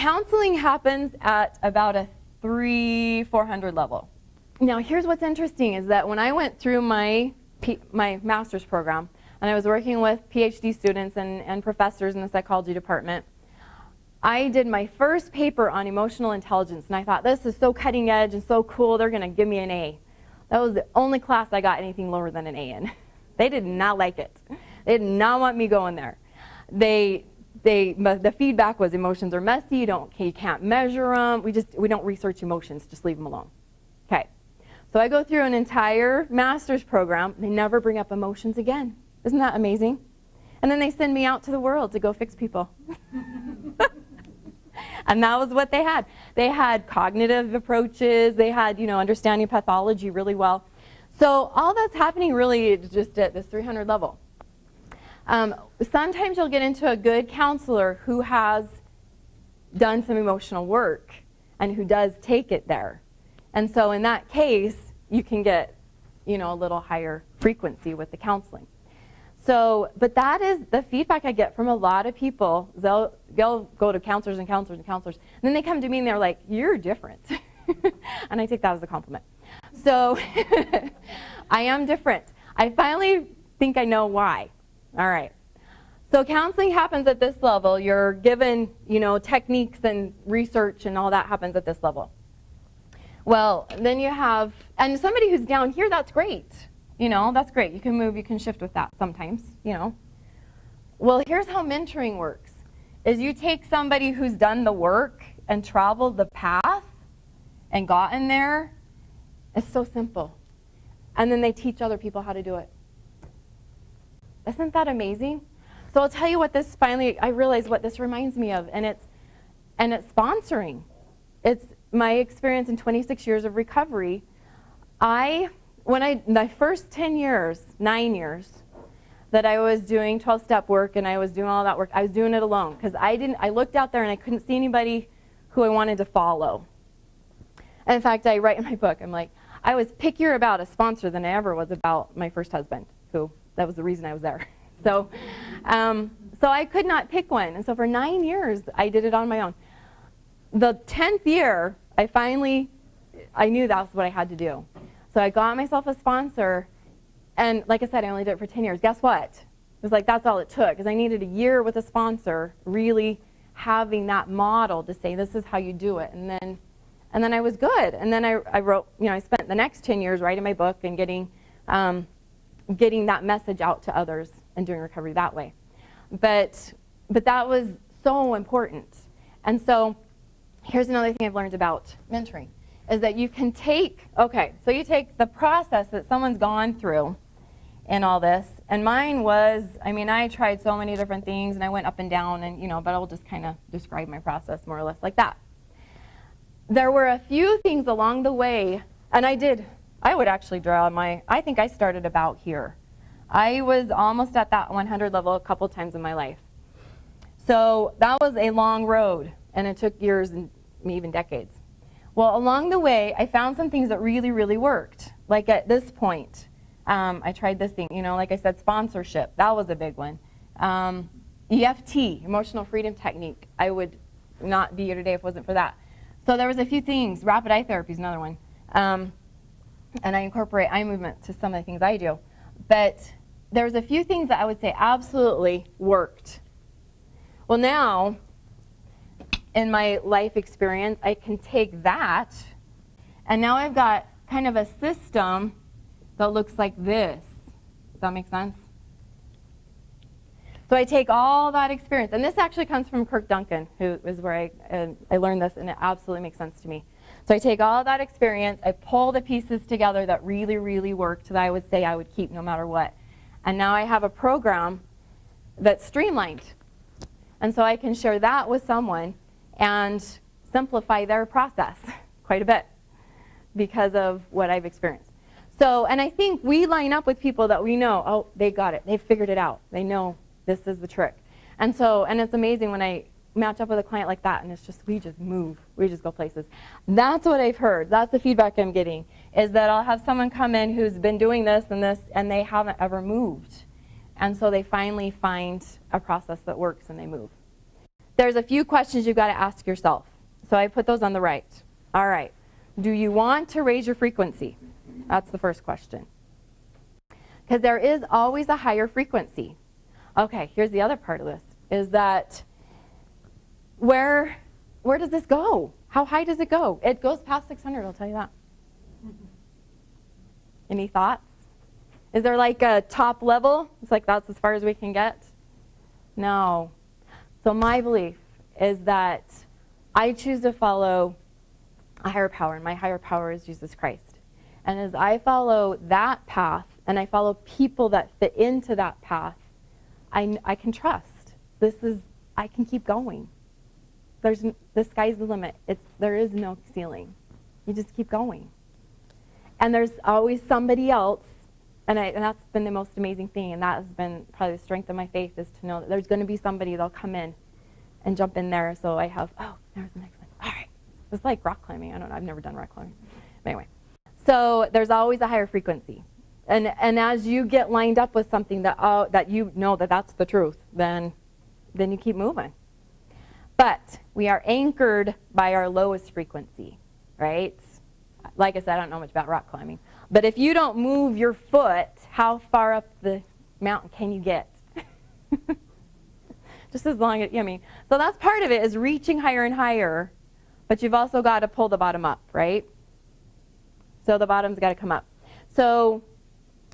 counseling happens at about a 300-400 level. Now here's what's interesting is that when I went through my master's program and I was working with PhD students and professors in the psychology department, I did my first paper on emotional intelligence, and I thought, this is so cutting edge and so cool, they're going to give me an A. That was the only class I got anything lower than an A in. They did not like it. They did not want me going there. The feedback was emotions are messy, you can't measure them, we don't research emotions, just leave them alone. Okay, so I go through an entire master's program, they never bring up emotions again. Isn't that amazing? And then they send me out to the world to go fix people. And that was what they had. They had cognitive approaches, they had, understanding pathology really well. So all that's happening really is just at this 300 level. Sometimes you'll get into a good counselor who has done some emotional work and who does take it there. And so in that case, you can get, a little higher frequency with the counseling. So, but that is the feedback I get from a lot of people. They'll go to counselors and counselors and counselors, and then they come to me and they're like, you're different. And I take that as a compliment. So I am different. I finally think I know why. All right. So counseling happens at this level. You're given, techniques and research and all that happens at this level. Well, then you have, and somebody who's down here, that's great. That's great. You can move, you can shift with that sometimes, Well, here's how mentoring works, is you take somebody who's done the work and traveled the path and gotten there. It's so simple. And then they teach other people how to do it. Isn't that amazing? So I'll tell you what this I realized what this reminds me of, and it's sponsoring. It's my experience in 26 years of recovery. My first 9 years that I was doing 12-step work and I was doing all that work, I was doing it alone because I looked out there and I couldn't see anybody who I wanted to follow. And in fact, I write in my book, I'm like, I was pickier about a sponsor than I ever was about my first husband, that was the reason I was there. So I could not pick one. And so for 9 years, I did it on my own. The 10th year, I knew that's what I had to do. So I got myself a sponsor, and like I said, I only did it for 10 years. Guess what? It was like that's all it took, because I needed a year with a sponsor, really having that model to say this is how you do it. And then I was good. And then I wrote, I spent the next 10 years writing my book and getting that message out to others and doing recovery that way. But that was so important. And so here's another thing I've learned about mentoring, is that you can take the process that someone's gone through in all this, and mine was, I tried so many different things and I went up and down and, but I'll just kind of describe my process more or less like that. There were a few things along the way, and I would actually draw I think I started about here. I was almost at that 100 level a couple times in my life. So that was a long road, and it took years and even decades. Well, along the way, I found some things that really, really worked. Like at this point, I tried this thing, like I said, sponsorship. That was a big one. EFT, Emotional Freedom Technique. I would not be here today if it wasn't for that. So there was a few things. Rapid eye therapy is another one. And I incorporate eye movement to some of the things I do. But there was a few things that I would say absolutely worked. Well, now, in my life experience, I can take that, and now I've got kind of a system that looks like this. Does that make sense? So I take all that experience, and this actually comes from Kirk Duncan, who is where I learned this, and it absolutely makes sense to me. So I take all that experience, I pull the pieces together that really, really worked that I would say I would keep no matter what. And now I have a program that's streamlined. And so I can share that with someone and simplify their process quite a bit because of what I've experienced. So, and I think we line up with people that we know, oh, they got it, they figured it out, they know this is the trick. And so, and it's amazing when I match up with a client like that and it's just, we just move, we just go places. That's what I've heard, that's the feedback I'm getting, is that I'll have someone come in who's been doing this, and they haven't ever moved. And so they finally find a process that works and they move. there's a few questions you've got to ask yourself. So I put those on the right. All right. Do you want to raise your frequency? That's the first question. Because there is always a higher frequency. Okay, here's the other part of this, is that where does this go? How high does it go? It goes past 600, I'll tell you that. Any thoughts? Is there like a top level? It's like that's as far as we can get? No. So my belief is that I choose to follow a higher power, and my higher power is Jesus Christ. And as I follow that path, and I follow people that fit into that path, I can trust. I can keep going. The sky's the limit. There is no ceiling. You just keep going. And there's always somebody else, and that's been the most amazing thing, and that has been probably the strength of my faith, is to know that there's going to be somebody that'll come in and jump in there. So I have, there's the next one. All right. It's like rock climbing. I don't know. I've never done rock climbing. But anyway. So there's always a higher frequency. And as you get lined up with something that you know that that's the truth, then you keep moving. But we are anchored by our lowest frequency, right? Like I said, I don't know much about rock climbing. But if you don't move your foot, how far up the mountain can you get? Just as long as, so that's part of it, is reaching higher and higher. But you've also got to pull the bottom up, right? So the bottom's got to come up. So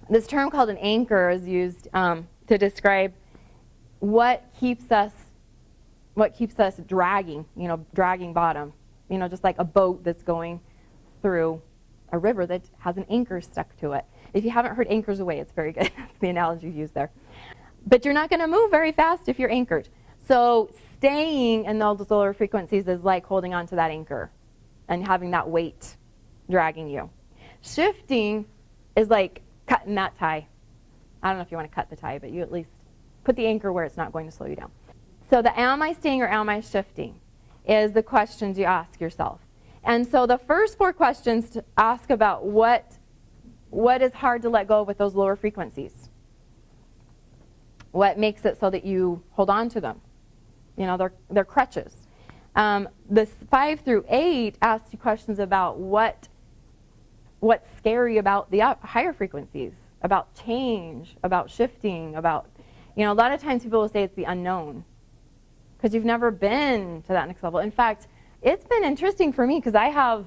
this term called an anchor is used to describe what keeps us dragging, dragging bottom. Just like a boat that's going through a river that has an anchor stuck to it. If you haven't heard anchors away, it's very good. That's the analogy used there. But you're not going to move very fast if you're anchored. So staying in those lower frequencies is like holding on to that anchor and having that weight dragging you. Shifting is like cutting that tie. I don't know if you want to cut the tie, but you at least put the anchor where it's not going to slow you down. So the am I staying or am I shifting is the questions you ask yourself. And so the first 4 questions to ask about what is hard to let go with those lower frequencies. What makes it so that you hold on to them? They're crutches. The 5 through 8 ask you questions about what's scary about the higher frequencies, about change, about shifting, about, a lot of times people will say it's the unknown because you've never been to that next level. In fact, it's been interesting for me because I have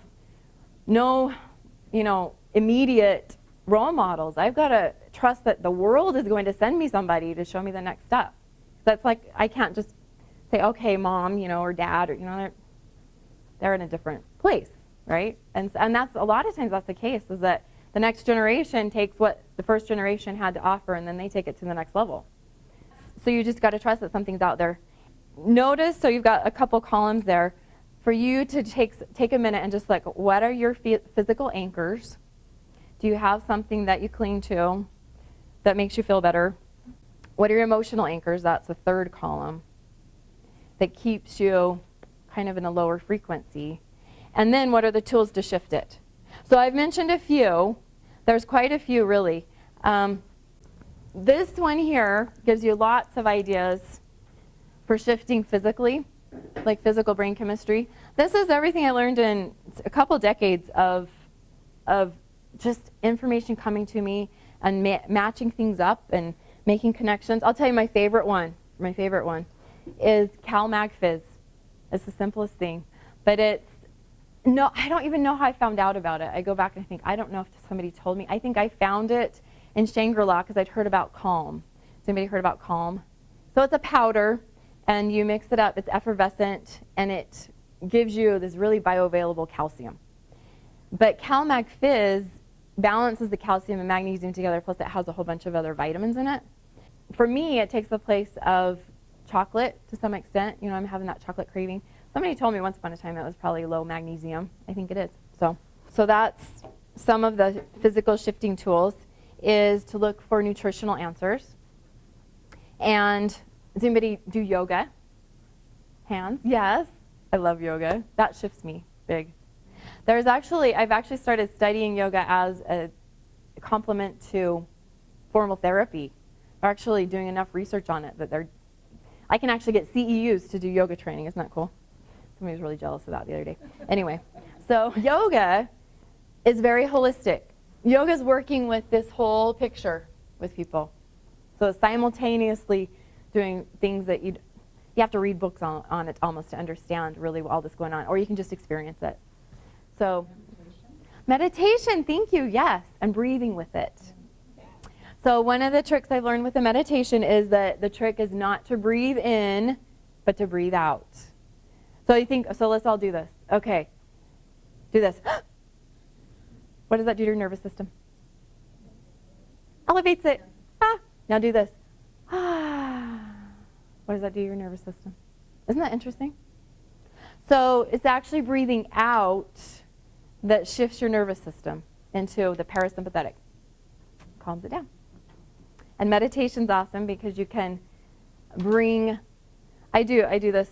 no, immediate role models. I've got to trust that the world is going to send me somebody to show me the next step. That's like, I can't just say, okay, mom, or dad, or, they're in a different place, right? And that's, a lot of times that's the case, is that the next generation takes what the first generation had to offer, and then they take it to the next level. So you just got to trust that something's out there. Notice, so you've got a couple columns there, for you to take a minute and just what are your physical anchors? Do you have something that you cling to that makes you feel better? What are your emotional anchors? That's the 3rd column. That keeps you kind of in a lower frequency. And then what are the tools to shift it? So I've mentioned a few. There's quite a few, really. This one here gives you lots of ideas for shifting physically, like physical brain chemistry. This is everything I learned in a couple decades of just information coming to me and matching things up and making connections. I'll tell you my favorite one is CalMagPhys. It's the simplest thing, but I don't even know how I found out about it. I go back and think, I don't know if somebody told me. I think I found it in Shangri-La because I'd heard about Calm. Has anybody heard about Calm? So it's a powder, and you mix it up. It's effervescent, and it gives you this really bioavailable calcium. But CalMagPhys balances the calcium and magnesium together, plus it has a whole bunch of other vitamins in it. For me, it takes the place of chocolate to some extent. I'm having that chocolate craving. Somebody told me once upon a time it was probably low magnesium. I think it is. So that's some of the physical shifting tools, is to look for nutritional answers. And does anybody do yoga? Hands? Yes. I love yoga. That shifts me big. I've actually started studying yoga as a complement to formal therapy. They're actually doing enough research on it that I can actually get CEUs to do yoga training. Isn't that cool? Somebody was really jealous of that the other day. Anyway, so yoga is very holistic. Yoga is working with this whole picture with people. So it's simultaneously doing things that you have to read books on it almost to understand really all this going on, or you can just experience it. So meditation, thank you, yes, and breathing with it. So one of the tricks I've learned with the meditation is that the trick is not to breathe in, but to breathe out. So you think, so let's all do this. Okay, do this. What does that do to your nervous system? Elevates it. Ah. Now do this. Ah. What does that do to your nervous system? Isn't that interesting? So it's actually breathing out that shifts your nervous system into the parasympathetic. Calms it down. And meditation's awesome because you can bring, I do this,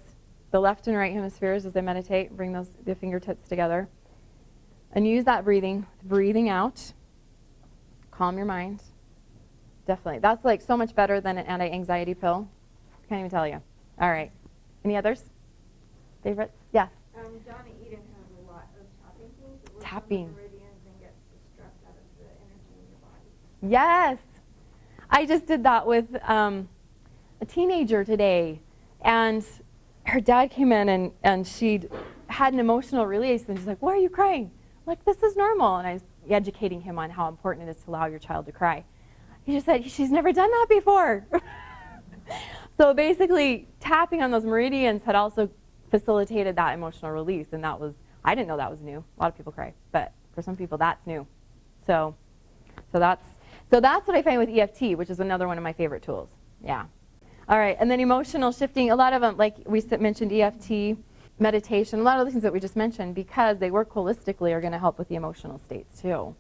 the left and right hemispheres as I meditate, bring the fingertips together. And use that breathing out. Calm your mind. Definitely. That's like so much better than an anti-anxiety pill. Can't even tell you. All right. Any others? Favorites? Yes. Johnny Eden has a lot of tapping things. It works Tapping. on the meridians and gets the stress out of the energy in your body. Yes. I just did that with a teenager today. And her dad came in and she'd had an emotional release. And she's like, why are you crying? I'm like, this is normal. And I was educating him on how important it is to allow your child to cry. He just said, she's never done that before. So basically, tapping on those meridians had also facilitated that emotional release, and that was, I didn't know that was new. A lot of people cry, but for some people that's new. So that's what I find with EFT, which is another one of my favorite tools. Yeah. All right, and then emotional shifting, a lot of them, like we mentioned EFT, meditation, a lot of the things that we just mentioned, because they work holistically, are going to help with the emotional states too.